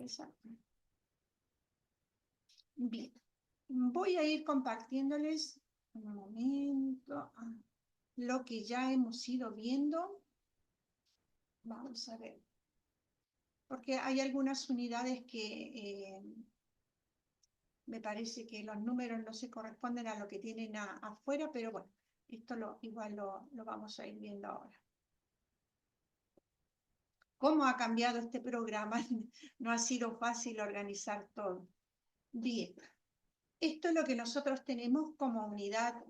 Exacto. Bien, voy a ir compartiéndoles un momento lo que ya hemos ido viendo. Vamos a ver, porque hay algunas unidades que me parece que los números no se corresponden a lo que tienen afuera, pero bueno, esto igual lo vamos a ir viendo ahora. ¿Cómo ha cambiado este programa? No ha sido fácil organizar todo. Bien, esto es lo que nosotros tenemos como unidad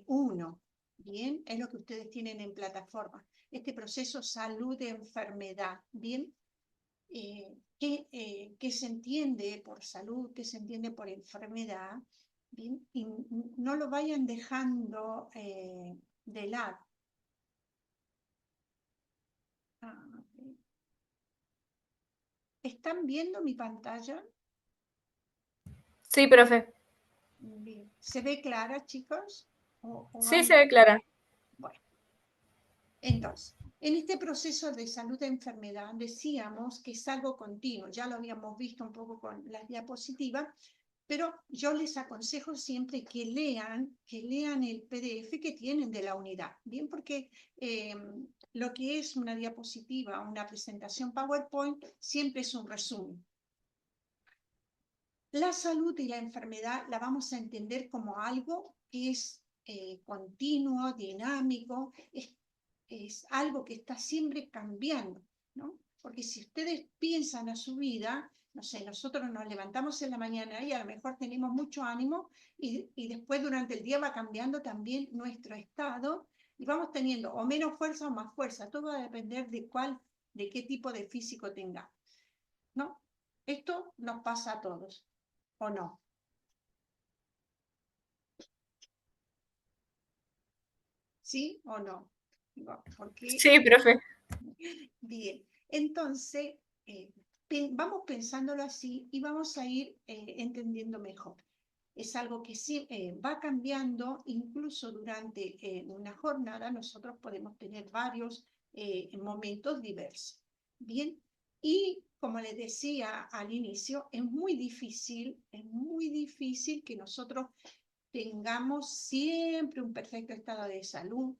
1. Bien, es lo que ustedes tienen en plataforma. Este proceso salud de enfermedad. Bien, ¿qué se entiende por salud? ¿Qué se entiende por enfermedad? Bien, y no lo vayan dejando de lado. ¿Están viendo mi pantalla? Sí, profe. Bien. ¿Se ve clara, chicos? ¿O Sí, hay? se ve clara. Bueno, entonces, en este proceso de salud de enfermedad decíamos que es algo continuo, ya lo habíamos visto un poco con las diapositivas, pero yo les aconsejo siempre que lean el PDF que tienen de la unidad, ¿bien? Porque lo que es una diapositiva, una presentación PowerPoint, siempre es un resumen. La salud y la enfermedad la vamos a entender como algo que es continuo, dinámico, es algo que está siempre cambiando, ¿no? Porque si ustedes piensan a su vida, no sé, nosotros nos levantamos en la mañana y a lo mejor tenemos mucho ánimo y después durante el día va cambiando también nuestro estado y vamos teniendo o menos fuerza o más fuerza. Todo va a depender de qué tipo de físico tengamos, ¿no? Esto nos pasa a todos, ¿o no? ¿Sí o no? Porque, Sí, profe. bien, entonces, vamos pensándolo así y vamos a ir entendiendo mejor. Es algo que sí, va cambiando, incluso durante una jornada nosotros podemos tener varios momentos diversos. Bien, y como les decía al inicio, es muy difícil que nosotros tengamos siempre un perfecto estado de salud,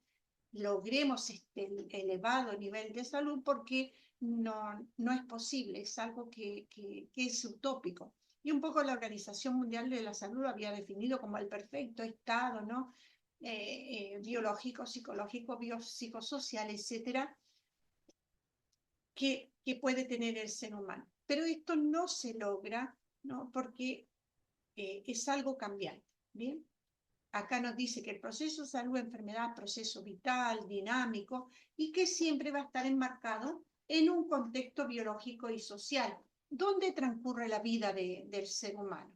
logremos este elevado nivel de salud, porque no es posible, es algo que es utópico. Y un poco la Organización Mundial de la Salud lo había definido como el perfecto estado, ¿no? Biológico, psicológico, biopsicosocial, etcétera, que puede tener el ser humano. Pero esto no se logra, ¿no? Porque es algo cambiante, ¿bien? Acá nos dice que el proceso salud-enfermedad es proceso vital, dinámico y que siempre va a estar enmarcado en un contexto biológico y social, donde transcurre la vida del ser humano.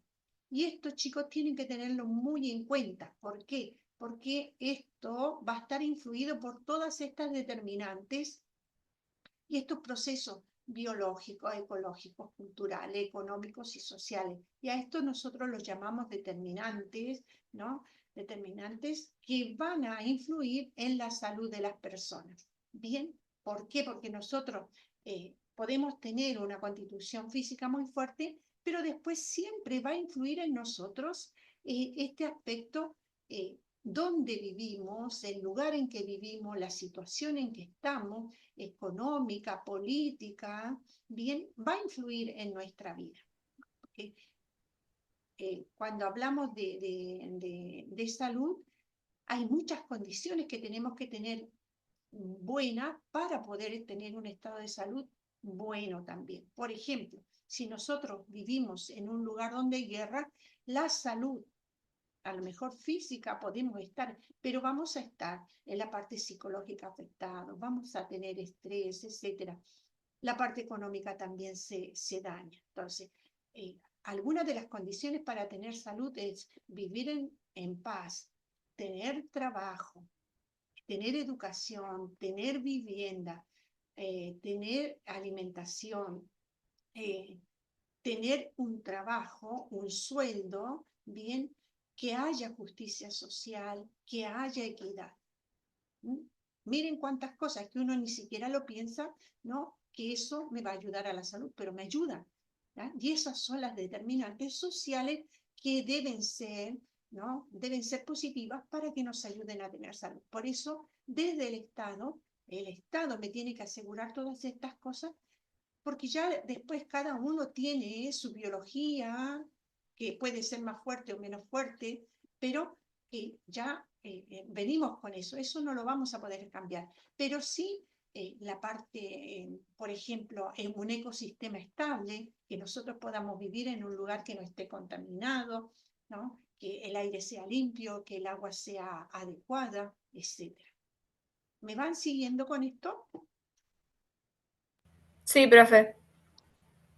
Y esto, chicos, tienen que tenerlo muy en cuenta. ¿Por qué? Porque esto va a estar influido por todas estas determinantes y estos procesos biológicos, ecológicos, culturales, económicos y sociales. Y a esto nosotros los llamamos determinantes, ¿no? Determinantes que van a influir en la salud de las personas. ¿Bien? ¿Por qué? Porque nosotros podemos tener una constitución física muy fuerte, pero después siempre va a influir en nosotros este aspecto, dónde vivimos, el lugar en que vivimos, la situación en que estamos, económica, política, bien, va a influir en nuestra vida. Porque, cuando hablamos de salud, hay muchas condiciones que tenemos que tener buenas para poder tener un estado de salud bueno también. Por ejemplo, si nosotros vivimos en un lugar donde hay guerra, la salud, a lo mejor física podemos estar, pero vamos a estar en la parte psicológica afectada, vamos a tener estrés, etcétera. La parte económica también se daña. Entonces, algunas de las condiciones para tener salud es vivir en paz, tener trabajo, tener educación, tener vivienda, tener alimentación, tener un trabajo, un sueldo, bien, que haya justicia social, que haya equidad. ¿Mm? Miren cuántas cosas que uno ni siquiera lo piensa, ¿no? Que eso me va a ayudar a la salud, pero me ayuda. ¿ya? Y esas son las determinantes sociales que deben ser, ¿no? Deben ser positivas para que nos ayuden a tener salud. Por eso, desde el Estado me tiene que asegurar todas estas cosas, porque ya después cada uno tiene su biología, que puede ser más fuerte o menos fuerte, pero ya venimos con eso no lo vamos a poder cambiar, pero sí la parte, por ejemplo, en un ecosistema estable, que nosotros podamos vivir en un lugar que no esté contaminado, ¿no? Que el aire sea limpio, que el agua sea adecuada, etc. ¿Me van siguiendo con esto? Sí, profe.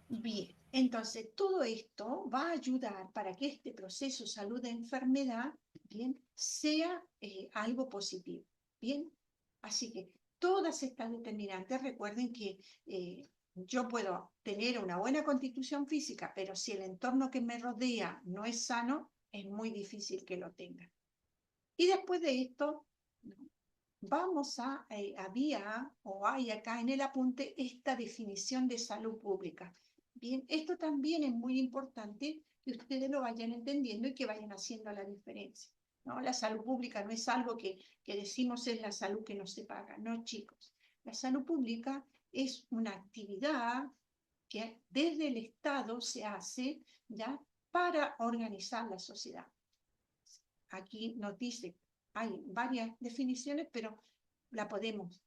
Bien, entonces todo esto va a ayudar para que este proceso salud-enfermedad, bien, sea algo positivo, bien. Así que todas estas determinantes, recuerden que yo puedo tener una buena constitución física, pero si el entorno que me rodea no es sano, es muy difícil que lo tenga. Y después de esto, vamos había o hay acá en el apunte esta definición de salud pública. Bien, esto también es muy importante que ustedes lo vayan entendiendo y que vayan haciendo la diferencia, ¿no? La salud pública no es algo que decimos es la salud que no se paga, no, chicos. La salud pública es una actividad que desde el Estado se hace, ¿ya?, para organizar la sociedad. Aquí nos dice, hay varias definiciones, pero la podemos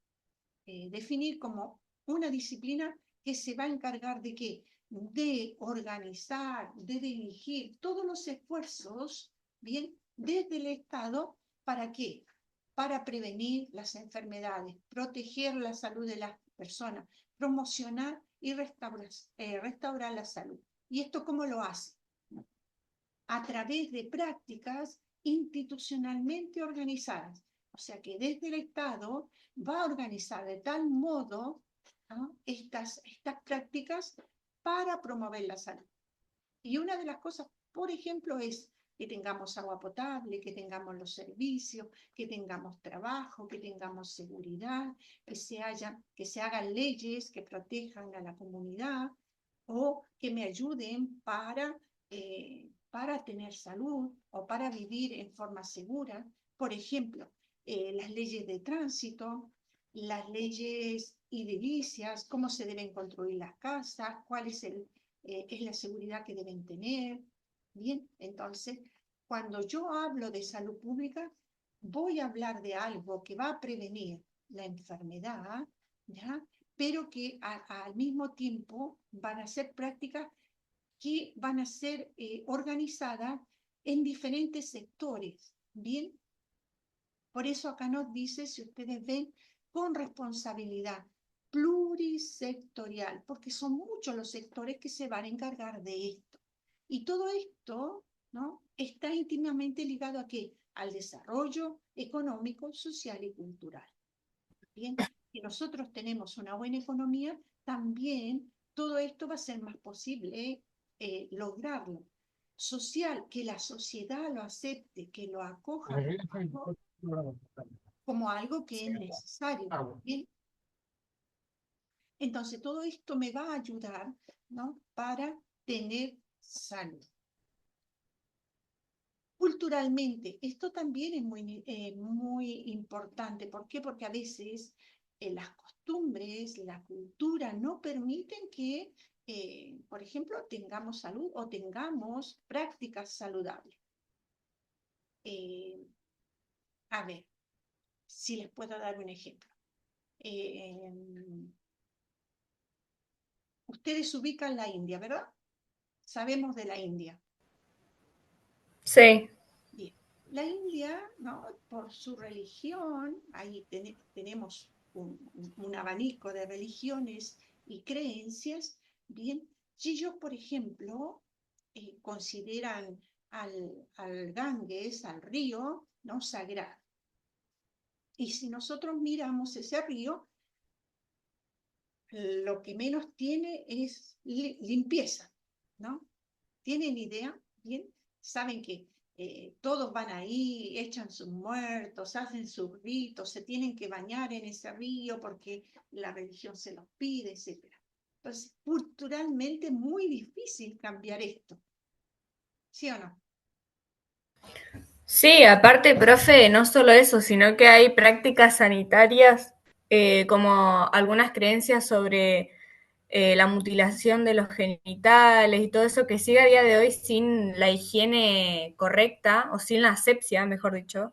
definir como una disciplina que se va a encargar de qué, de organizar, de dirigir todos los esfuerzos, bien, desde el Estado, ¿para qué? Para prevenir las enfermedades, proteger la salud de las personas, promocionar y restaurar la salud. ¿Y esto cómo lo hace? A través de prácticas institucionalmente organizadas. O sea que desde el Estado va a organizar de tal modo, ¿no?, estas prácticas para promover la salud. Y una de las cosas, por ejemplo, es que tengamos agua potable, que tengamos los servicios, que tengamos trabajo, que tengamos seguridad, que se hagan leyes que protejan a la comunidad o que me ayuden para tener salud o para vivir en forma segura. Por ejemplo, las leyes de tránsito, las leyes edilicias, cómo se deben construir las casas, cuál es la seguridad que deben tener. Bien, entonces, cuando yo hablo de salud pública, voy a hablar de algo que va a prevenir la enfermedad, ¿ya?, pero que al mismo tiempo van a ser prácticas que van a ser organizadas en diferentes sectores, ¿bien? Por eso acá nos dice, si ustedes ven, con responsabilidad plurisectorial, porque son muchos los sectores que se van a encargar de esto. Y todo esto, ¿no?, está íntimamente ligado ¿a qué? Al desarrollo económico, social y cultural. Bien, si nosotros tenemos una buena economía, también todo esto va a ser más posible lograrlo. Social, que la sociedad lo acepte, que lo acoja como algo que es necesario. ¿Bien? Entonces, todo esto me va a ayudar, ¿no?, para tener salud. Culturalmente, esto también es muy importante. ¿Por qué? Porque a veces las costumbres, la cultura no permiten que, por ejemplo, tengamos salud o tengamos prácticas saludables. A ver, si les puedo dar un ejemplo. Ustedes ubican la India, ¿verdad? Sabemos de la India. Sí. Bien. La India, ¿no?, por su religión, ahí tenemos un abanico de religiones y creencias, bien, y ellos, por ejemplo, consideran al Ganges, al río, ¿no?, sagrado. Y si nosotros miramos ese río, lo que menos tiene es limpieza, ¿no? ¿Tienen idea? ¿Bien? Saben que todos van ahí, echan sus muertos, hacen sus ritos, se tienen que bañar en ese río porque la religión se los pide, etc. Entonces, culturalmente es muy difícil cambiar esto, ¿sí o no? Sí, aparte, profe, no solo eso, sino que hay prácticas sanitarias como algunas creencias sobre la mutilación de los genitales y todo eso que sigue a día de hoy sin la higiene correcta o sin la asepsia, mejor dicho.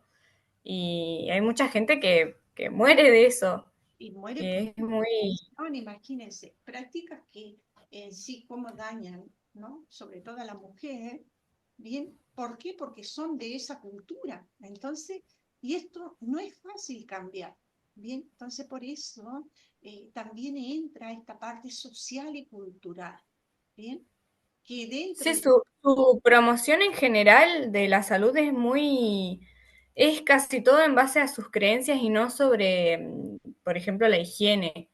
Y hay mucha gente que muere de eso, Y muere por que es muy... infección, imagínense, prácticas que en sí cómo dañan, ¿no? Sobre todo a la mujer, ¿bien? ¿Por qué? Porque son de esa cultura. Entonces, y esto no es fácil cambiar, ¿bien? Entonces, por eso también entra esta parte social y cultural, ¿bien? Que dentro Sí, de... su promoción en general de la salud es muy, es casi todo en base a sus creencias y no sobre, por ejemplo, la higiene.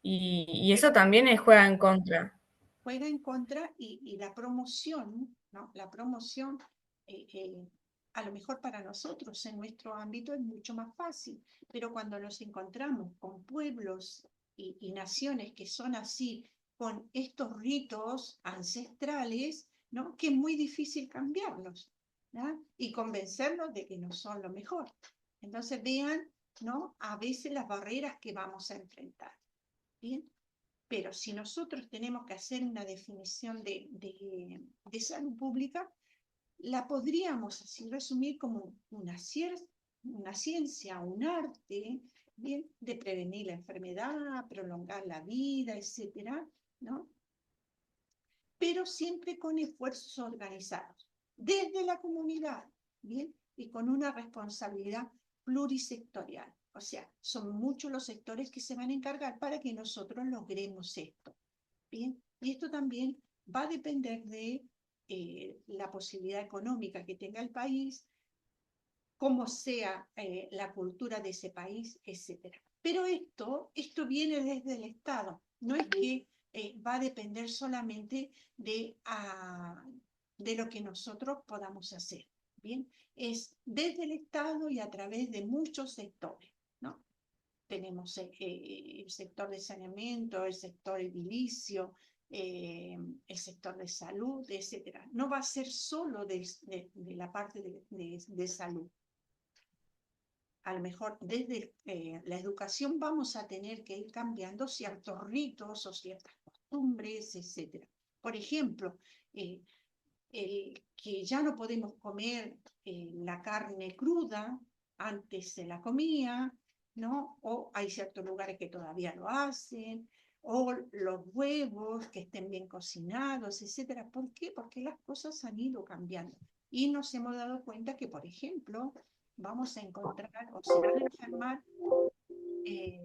Y eso también juega en contra. juega en contra y la promoción, ¿no? La promoción, eh, eh, a lo mejor para nosotros en nuestro ámbito es mucho más fácil, pero cuando nos encontramos con pueblos y naciones que son así, con estos ritos ancestrales, ¿no? Que es muy difícil cambiarlos, ¿no? Y convencerlos de que no son lo mejor. Entonces vean, ¿no? A veces las barreras que vamos a enfrentar. ¿Bien? Pero si nosotros tenemos que hacer una definición de salud pública, la podríamos así resumir como una ciencia, un arte, ¿bien? De prevenir la enfermedad, prolongar la vida, etcétera, ¿no? Pero siempre con esfuerzos organizados, desde la comunidad, ¿bien? Y con una responsabilidad plurisectorial. O sea, son muchos los sectores que se van a encargar para que nosotros logremos esto. Bien, y esto también va a depender de la posibilidad económica que tenga el país, cómo sea la cultura de ese país, etcétera. Pero esto viene desde el Estado, no es que va a depender solamente de lo que nosotros podamos hacer. Bien, es desde el Estado y a través de muchos sectores, ¿no? Tenemos el sector de saneamiento, el sector edilicio, el sector de salud, etcétera. No va a ser solo de la parte de salud. A lo mejor desde la educación vamos a tener que ir cambiando ciertos ritos o ciertas costumbres, etcétera. Por ejemplo, eh, el que ya no podemos comer la carne cruda, antes se la comía, ¿no? O hay ciertos lugares que todavía lo hacen, o los huevos que estén bien cocinados, etcétera. ¿Por qué? Porque las cosas han ido cambiando. Y nos hemos dado cuenta que, por ejemplo, vamos a encontrar o se van a enfermar eh,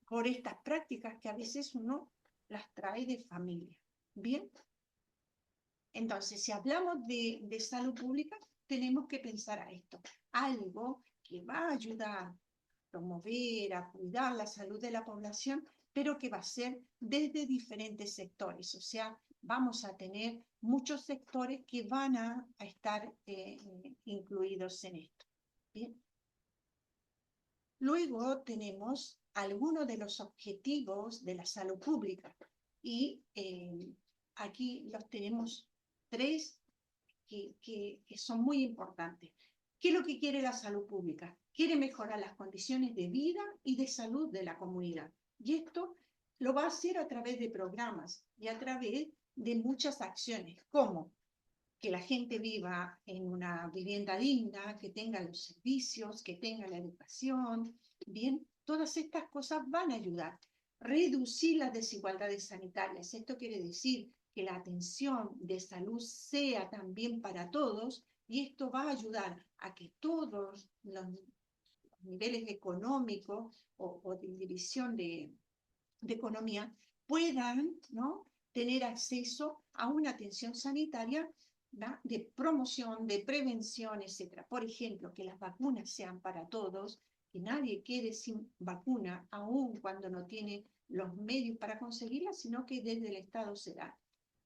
por estas prácticas que a veces uno las trae de familia. Bien, entonces, si hablamos de salud pública, tenemos que pensar a esto, algo que va a ayudar a promover, a cuidar la salud de la población, pero que va a ser desde diferentes sectores, o sea, vamos a tener muchos sectores que van a estar incluidos en esto. Bien. Luego tenemos algunos de los objetivos de la salud pública y aquí los tenemos tres que son muy importantes. ¿Qué es lo que quiere la salud pública? Quiere mejorar las condiciones de vida y de salud de la comunidad. Y esto lo va a hacer a través de programas y a través de muchas acciones, como que la gente viva en una vivienda digna, que tenga los servicios, que tenga la educación, bien, todas estas cosas van a ayudar. Reducir las desigualdades sanitarias. Esto quiere decir que la atención de salud sea también para todos y esto va a ayudar a que todos los niveles económicos o de división de economía puedan, ¿no? Tener acceso a una atención sanitaria, ¿no? De promoción, de prevención, etcétera. Por ejemplo, que las vacunas sean para todos, que nadie quede sin vacuna, aun cuando no tiene los medios para conseguirla, sino que desde el Estado se da.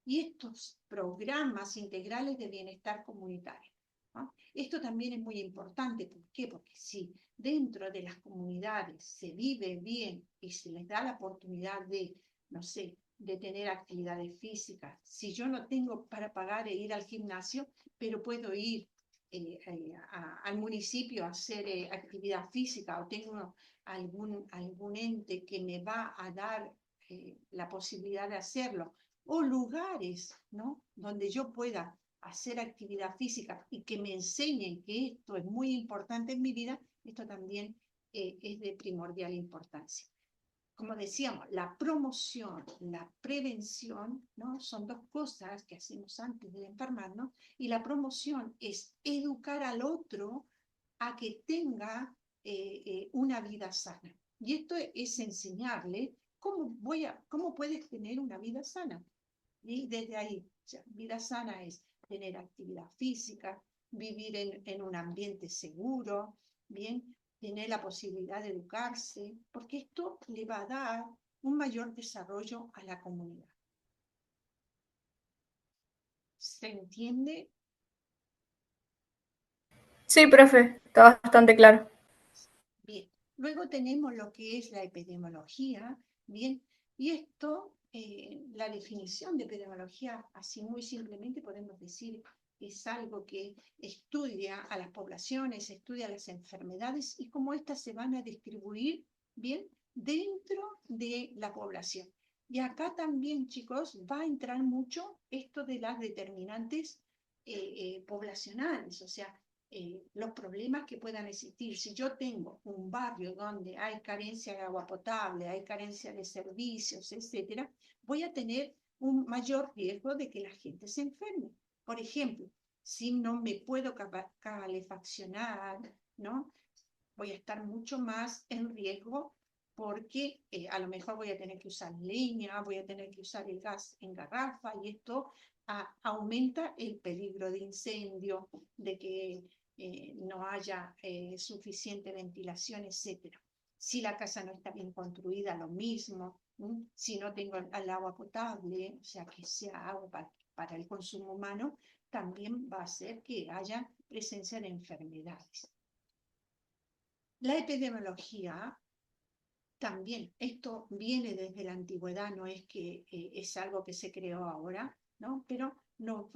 Y estos programas integrales de bienestar comunitario, ¿no? Esto también es muy importante. ¿Por qué? Porque si dentro de las comunidades se vive bien y se les da la oportunidad de no sé, de tener actividades físicas. Si yo no tengo para pagar e ir al gimnasio, pero puedo ir al municipio a hacer actividad física o tengo algún ente que me va a dar la posibilidad de hacerlo, o lugares, ¿no?, donde yo pueda hacer actividad física y que me enseñen que esto es muy importante en mi vida, esto también es de primordial importancia. Como decíamos, la promoción, la prevención, ¿no?, son dos cosas que hacemos antes de enfermarnos, y la promoción es educar al otro a que tenga una vida sana. Y esto es enseñarle cómo puedes tener una vida sana. Y desde ahí, o sea, vida sana es tener actividad física, vivir en un ambiente seguro, bien, tener la posibilidad de educarse, porque esto le va a dar un mayor desarrollo a la comunidad. ¿Se entiende? Sí, profe, está bastante claro. Bien. Luego tenemos lo que es la epidemiología, bien, y esto, la definición de epidemiología, así muy simplemente podemos decir, es algo que estudia a las poblaciones, estudia las enfermedades y cómo éstas se van a distribuir, bien, dentro de la población. Y acá también, chicos, va a entrar mucho esto de las determinantes poblacionales, o sea, los problemas que puedan existir. Si yo tengo un barrio donde hay carencia de agua potable, hay carencia de servicios, etcétera, voy a tener un mayor riesgo de que la gente se enferme. Por ejemplo, si no me puedo calefaccionar, ¿no?, voy a estar mucho más en riesgo porque a lo mejor voy a tener que usar leña, voy a tener que usar el gas en garrafa, y esto aumenta el peligro de incendio, de que no haya suficiente ventilación, etcétera. Si la casa no está bien construida, lo mismo. Si no tengo el agua potable, o sea, que sea agua para el consumo humano, también va a hacer que haya presencia de enfermedades. La epidemiología también, esto viene desde la antigüedad, no es que es algo que se creó ahora, ¿no?, pero nos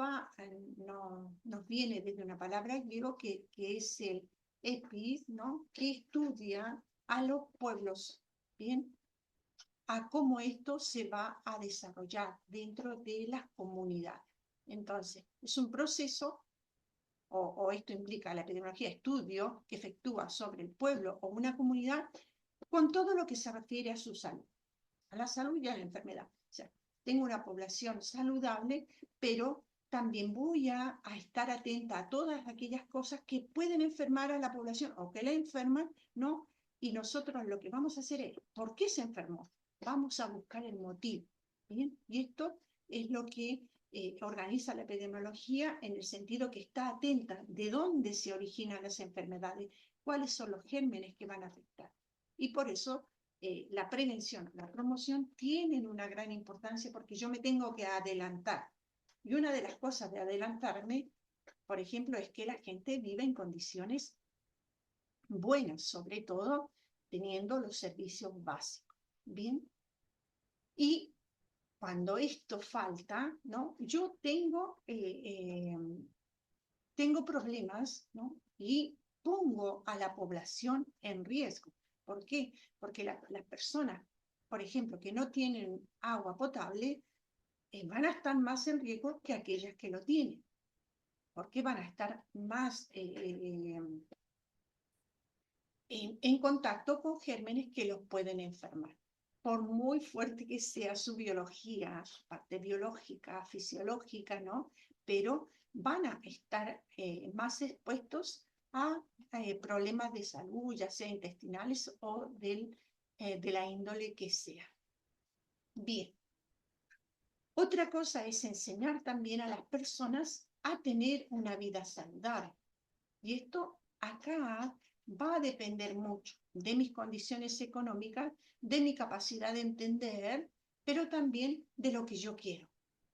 viene desde una palabra griego que es el epis, ¿no?, que estudia a los pueblos, ¿bien?, a cómo esto se va a desarrollar dentro de las comunidades. Entonces, es un proceso, o esto implica la epidemiología, estudio que efectúa sobre el pueblo o una comunidad con todo lo que se refiere a su salud, a la salud y a la enfermedad. O sea, tengo una población saludable, pero también voy a estar atenta a todas aquellas cosas que pueden enfermar a la población o que la enferman, ¿no? Y nosotros lo que vamos a hacer es, ¿por qué se enfermó? Vamos a buscar el motivo, ¿bien? Y esto es lo que organiza la epidemiología, en el sentido que está atenta de dónde se originan las enfermedades, cuáles son los gérmenes que van a afectar. Y por eso la prevención, la promoción tienen una gran importancia, porque yo me tengo que adelantar. Y una de las cosas de adelantarme, por ejemplo, es que la gente vive en condiciones buenas, sobre todo teniendo los servicios básicos. Bien. Y cuando esto falta, ¿no?, yo tengo problemas, ¿no?, y pongo a la población en riesgo. ¿Por qué? Porque las personas, por ejemplo, que no tienen agua potable, van a estar más en riesgo que aquellas que lo tienen, porque van a estar más en contacto con gérmenes que los pueden enfermar. Por muy fuerte que sea su biología, su parte biológica, fisiológica, ¿no?, pero van a estar más expuestos a problemas de salud, ya sea intestinales o de la índole que sea. Bien. Otra cosa es enseñar también a las personas a tener una vida saludable. Y esto acá va a depender mucho de mis condiciones económicas, de mi capacidad de entender, pero también de lo que yo quiero.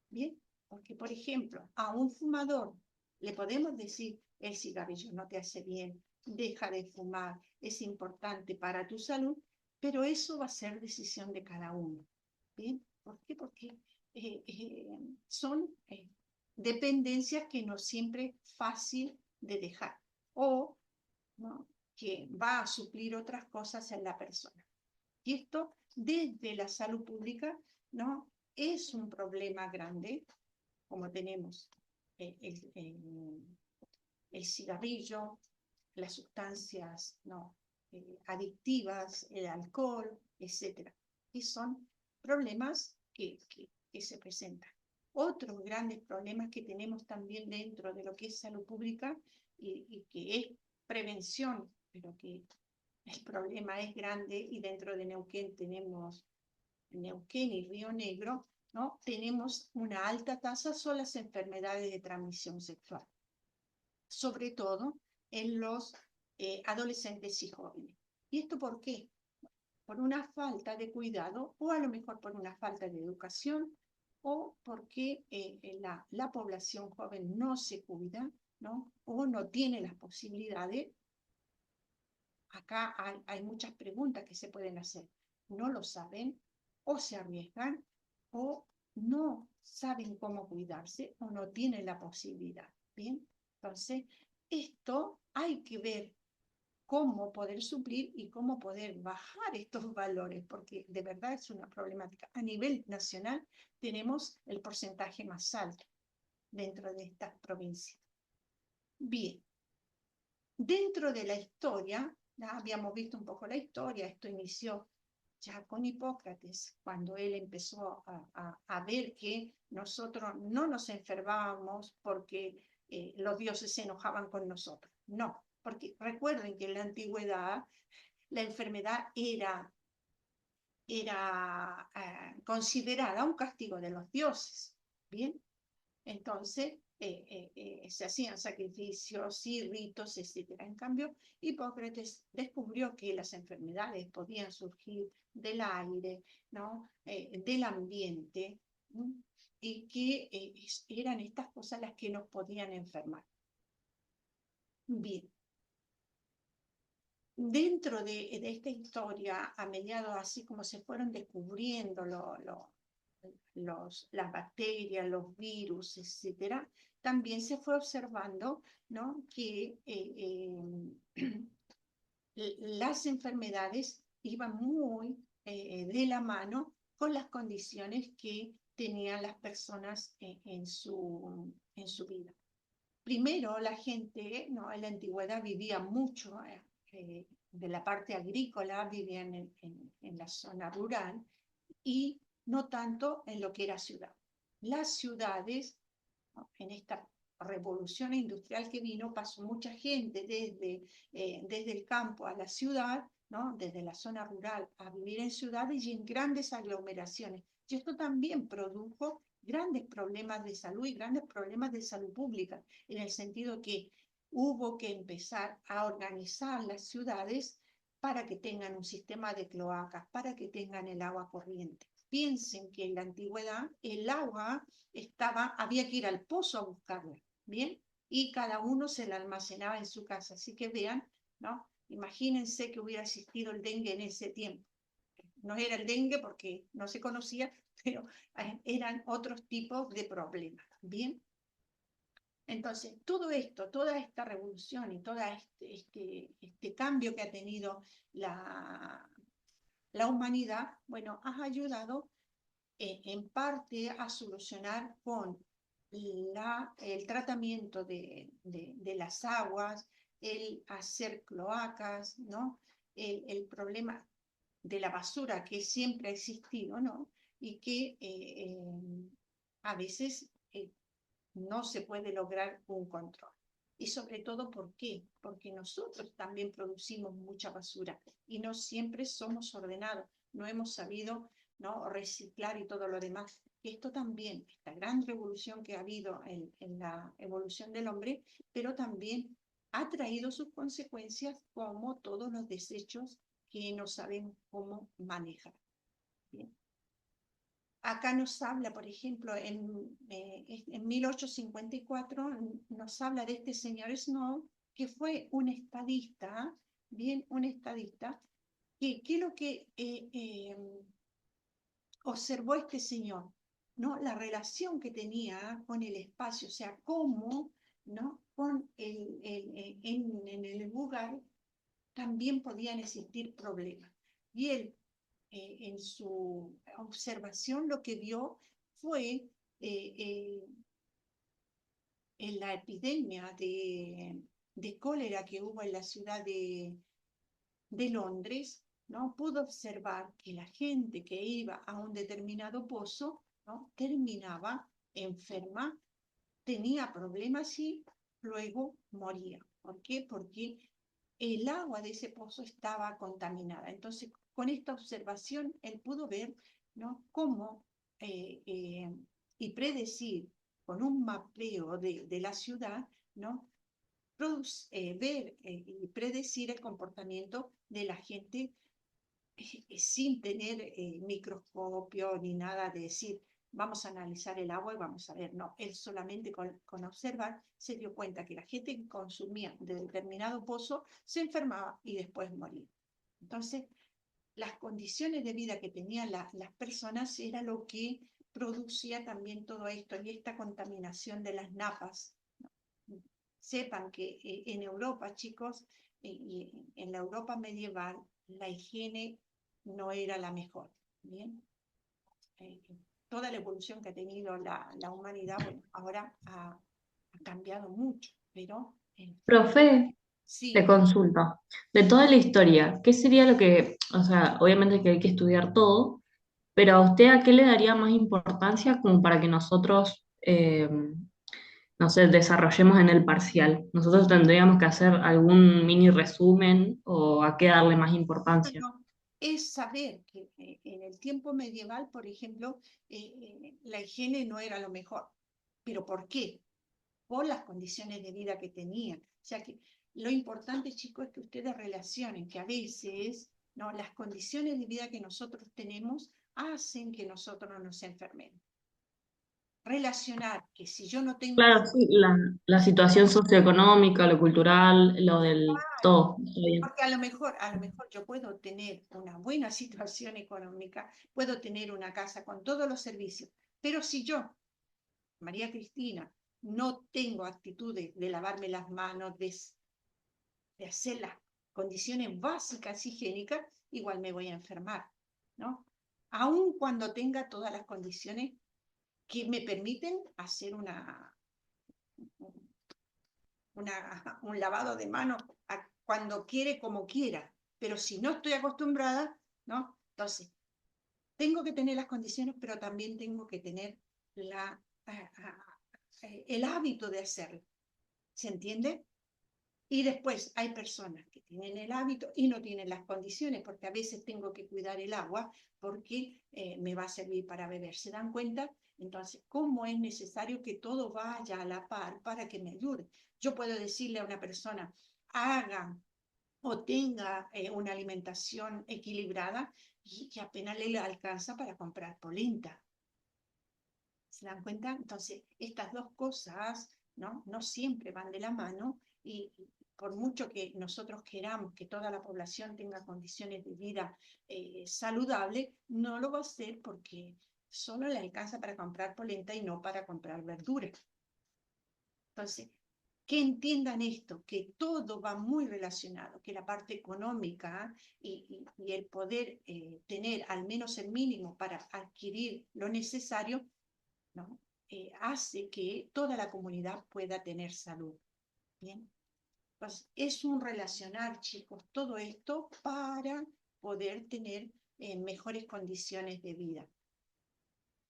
¿Bien? Porque, por ejemplo, a un fumador le podemos decir, el cigarrillo no te hace bien, deja de fumar, es importante para tu salud, pero eso va a ser decisión de cada uno. ¿Bien? ¿Por qué? Porque son dependencias que no siempre es fácil de dejar o, ¿no?, que va a suplir otras cosas en la persona. Y esto desde la salud pública, ¿no?, es un problema grande, como tenemos el cigarrillo, las sustancias, ¿no?, adictivas, el alcohol, etcétera. Y son problemas que se presentan. Otros grandes problemas que tenemos también dentro de lo que es salud pública y que es prevención, pero que el problema es grande, y dentro de Neuquén tenemos Neuquén y Río Negro, ¿no?, tenemos una alta tasa son las enfermedades de transmisión sexual, sobre todo en los adolescentes y jóvenes. ¿Y esto por qué? Por una falta de cuidado, o a lo mejor por una falta de educación, o porque la población joven no se cuida, ¿no?, o no tiene las posibilidades. Acá hay muchas preguntas que se pueden hacer. No lo saben, o se arriesgan, o no saben cómo cuidarse, o no tienen la posibilidad. Bien, entonces, esto hay que ver cómo poder suplir y cómo poder bajar estos valores, porque de verdad es una problemática. A nivel nacional tenemos el porcentaje más alto dentro de estas provincias. Bien, dentro de la historia, ya habíamos visto un poco la historia, esto inició ya con Hipócrates, cuando él empezó a ver que nosotros no nos enfermábamos porque los dioses se enojaban con nosotros. No, porque recuerden que en la antigüedad la enfermedad era considerada un castigo de los dioses. Bien, entonces se hacían sacrificios y ritos, etc. En cambio, Hipócrates descubrió que las enfermedades podían surgir del aire, ¿no?, del ambiente, ¿no?, y que eran estas cosas las que nos podían enfermar. Bien. Dentro de esta historia, a mediados, así como se fueron descubriendo las bacterias, los virus, etcétera, también se fue observando, ¿no?, que las enfermedades iban muy de la mano con las condiciones que tenían las personas en su vida. Primero, la gente, ¿no?, en la antigüedad vivía mucho de la parte agrícola, vivían en la zona rural y no tanto en lo que era ciudad. Las ciudades, ¿no?, en esta revolución industrial que vino, pasó mucha gente desde el campo a la ciudad, ¿no?, desde la zona rural a vivir en ciudades y en grandes aglomeraciones. Y esto también produjo grandes problemas de salud y grandes problemas de salud pública, en el sentido que hubo que empezar a organizar las ciudades para que tengan un sistema de cloacas, para que tengan el agua corriente. Piensen que en la antigüedad el agua había que ir al pozo a buscarla, ¿bien? Y cada uno se la almacenaba en su casa. Así que vean, ¿no?, imagínense que hubiera existido el dengue en ese tiempo. No era el dengue porque no se conocía, pero eran otros tipos de problemas, ¿bien? Entonces, todo esto, toda esta revolución y todo este cambio que ha tenido la humanidad, bueno, ha ayudado en parte a solucionar con el tratamiento de las aguas, el hacer cloacas, ¿no?, el problema de la basura que siempre ha existido, ¿no?, y que a veces no se puede lograr un control. Y sobre todo, ¿por qué? Porque nosotros también producimos mucha basura y no siempre somos ordenados, no hemos sabido, ¿no?, reciclar y todo lo demás. Esto también, esta gran revolución que ha habido en la evolución del hombre, pero también ha traído sus consecuencias, como todos los desechos que no sabemos cómo manejar. Bien. Acá nos habla, por ejemplo, en 1854, nos habla de este señor Snow, que fue un estadista, bien, un estadista, que lo que observó este señor, ¿no? La relación que tenía con el espacio, o sea, cómo, ¿no? Con en el lugar también podían existir problemas. Y él, en su observación, lo que vio fue en la epidemia de cólera que hubo en la ciudad de Londres, ¿no? Pudo observar que la gente que iba a un determinado pozo, ¿no? Terminaba enferma, tenía problemas y luego moría. ¿Por qué? Porque el agua de ese pozo estaba contaminada. Entonces, con esta observación, él pudo ver, ¿no? Cómo y predecir con un mapeo de la ciudad, ¿no? Ver y predecir el comportamiento de la gente sin tener microscopio ni nada de decir, vamos a analizar el agua y vamos a ver. No, él solamente con observar se dio cuenta que la gente que consumía de determinado pozo se enfermaba y después moría. Entonces, las condiciones de vida que tenían las personas era lo que producía también todo esto y esta contaminación de las napas. Sepan que en Europa, chicos, y en la Europa medieval, la higiene no era la mejor. ¿Bien? Toda la evolución que ha tenido la humanidad, bueno, ahora ha cambiado mucho, pero Profe, le sí. consulto. De toda la historia, ¿qué sería lo que, o sea, obviamente que hay que estudiar todo, pero a usted a qué le daría más importancia como para que nosotros, no sé, desarrollemos en el parcial? ¿Nosotros tendríamos que hacer algún mini resumen o a qué darle más importancia? Bueno, es saber que en el tiempo medieval, por ejemplo, la higiene no era lo mejor. ¿Pero por qué? Por las condiciones de vida que tenían. O sea que lo importante, chicos, es que ustedes relacionen que a veces, ¿no? Las condiciones de vida que nosotros tenemos hacen que nosotros no nos enfermemos. Relacionar que si yo no tengo Claro, sí, la situación socioeconómica, lo cultural, lo del todo, está bien. porque a lo mejor yo puedo tener una buena situación económica, puedo tener una casa con todos los servicios, pero si yo, María Cristina, no tengo actitudes de lavarme las manos, de hacer las condiciones básicas higiénicas, igual me voy a enfermar, ¿no? Aun cuando tenga todas las condiciones que me permiten hacer un lavado de manos cuando quiere, como quiera. Pero si no estoy acostumbrada, ¿no? Entonces, tengo que tener las condiciones, pero también tengo que tener el hábito de hacerlo. ¿Se entiende? Y después hay personas que tienen el hábito y no tienen las condiciones, porque a veces tengo que cuidar el agua porque me va a servir para beber. ¿Se dan cuenta? Entonces, ¿cómo es necesario que todo vaya a la par para que me ayude? Yo puedo decirle a una persona, haga o tenga una alimentación equilibrada y apenas le alcanza para comprar polenta. ¿Se dan cuenta? Entonces, estas dos cosas, ¿no? No siempre van de la mano y por mucho que nosotros queramos que toda la población tenga condiciones de vida saludable, no lo va a hacer porque solo le alcanza para comprar polenta y no para comprar verduras. Entonces, que entiendan esto, que todo va muy relacionado, que la parte económica y el poder tener al menos el mínimo para adquirir lo necesario, ¿no? Hace que toda la comunidad pueda tener salud. ¿Bien? Pues es un relacionar, chicos, todo esto para poder tener mejores condiciones de vida.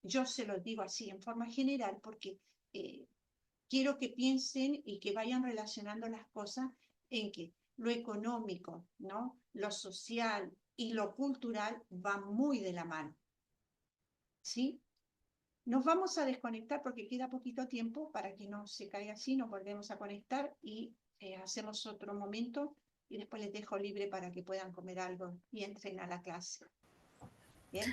Yo se los digo así en forma general porque quiero que piensen y que vayan relacionando las cosas en que lo económico, ¿no? Lo social y lo cultural van muy de la mano. ¿Sí? Nos vamos a desconectar porque queda poquito tiempo para que no se caiga así, nos volvemos a conectar y hacemos otro momento y después les dejo libre para que puedan comer algo y entren a la clase. ¿Bien?